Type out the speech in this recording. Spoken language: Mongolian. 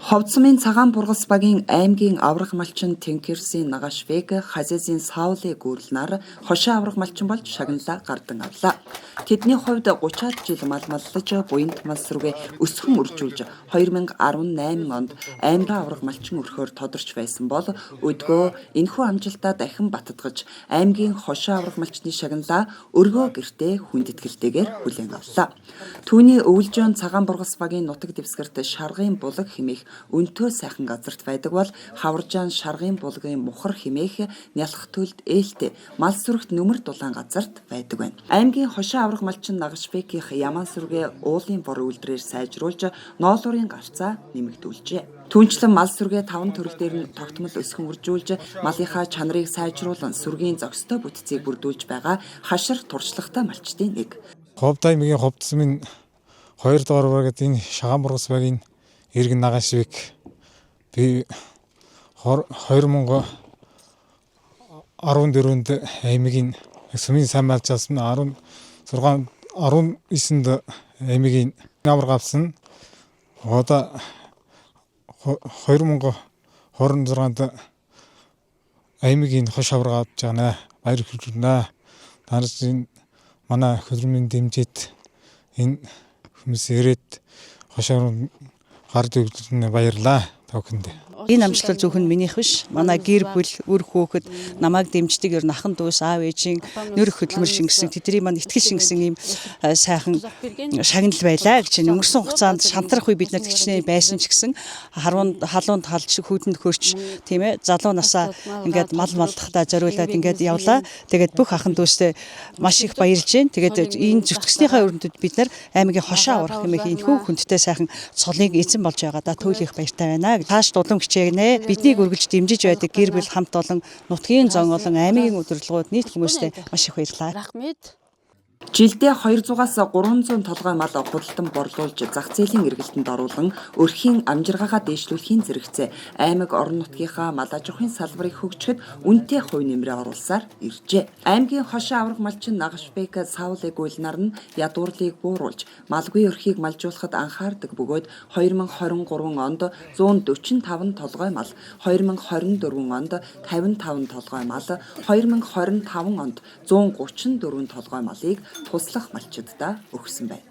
Ховцмын цагаан бургас багийн аймгийн аврах малчин Тэнкерсийн Нагашвэг Хазезийн Саулы гүрэлнаар хошоо аврах малчин болж шагналаа гардан авлаа. Тэдний хувьд 30-аад жил мал маллаж буянт мал сүргээ өсгөн үржүүлж 2018 онд аймгийн аврах малчин өрхөөр тодорч байсан бол өдгөө энэхүү амжилтаа дахин баттгаж аймгийн хошоо аврах малчны шагналаа өргөө гэртээ хүндэтгэлтэйгээр хүлээн авлаа. Түүний өвөлжөөн цагаан бургас багийн нутаг дэвсгэрт шаргын булаг хэмээх өнтөө сайхан газарт байдаг бол хаваржаан шаргын булгийн мухар хэмээх нялх төлд ээлтэй мал сүрэгт нүмер дулаан газарт байдаг байна. Аймгийн хошоо аврах малчин Нагашбекийнх ямаан сүргээ уулын бор үйлдвэрээр сайжруулж ноолуурын гарцаа нэмэгдүүлжээ. Түүнчлэн мал сүргээ 5 төрөл дээр нь тогтмол өсгөн үржүүлж малынхаа чанарыг сайжруулан сүргийн зохистой бүтцийг бүрдүүлж байгаа хашир туршлагатай малчдын нэг. Ховд аймгийн Ховцмын 2 дугаар багт энэ шагаан бургас багийн Иргэн Нагашбек би 2014 онд аймгийн сүмийн сайн малч авсан 19-нд аймгийн авраг авсан. Одоо 2026-нд аймгийн хош авраг авч байгаа. Баяр хүргэнэ. Танаас манай хөдөлмөрийн дэмжиж энэ хүмүүс ирээд хош авраг гард өгдөрнө баярлаа тавхинд. Энэ амжилт зөвхөн минийх биш. Манай гэр бүл, үр хүүхэд намайг дэмждэг ер нь ахан дүүс, аав ээжийн нөр хөдөлмөр шингэсэн, тэдний маань итгэл шингэсэн ийм сайхан шагнал байлаа гэж өнгөрсөн хугацаанд шантрах үе бид нарт хичнээн байсан ч гэсэн халуунд халж хүйтэнд хөрч тийм ээ залуу насаа ингээд мал малдахдаа зориулаад ингээд явлаа. Тэгээд бүх ахан дүүстэй маш их баярлж байна. Тэгээд энэ зүтгэснийхаа өрнөдөд бид нар аймгийн хошоо аврах хэмээх энэ хүү хүндтэй сайхан цолыг эзэн болж байгаа да туйлах баяртай байна. Тааш дулам хичээгнэ. Биднийг үргэлж дэмжиж байдаг гэр бүл хамт олон нутгийн зон олон аймгийн удирдлагууд нийт хүмүүстээ маш их баярлалаа. Жилдээ 200-аас 300 толгой мал худалдан борлуулж зах зээлийн эргэлтэнд оруулан өрхийн амжиргаагаа дээшлүүлэхийн зэрэгцээ аймаг орон нутгийнхаа мал аж ахуйн салбарыг хөгжихэд үнэтэй хувь нэмрээ оруулсаар иржээ. Аймгийн хошоо аврах малчин Нагашбек Саулы гүйлнаар нь ядуурлыг бууруулж малгүй өрхийг малжуулахад анхаардаг бөгөөд 2023 онд 145 толгой мал, 2024 онд 55 толгой мал, 2025 онд 134 толгой малыг туслах малчиддаа өгсөн байна.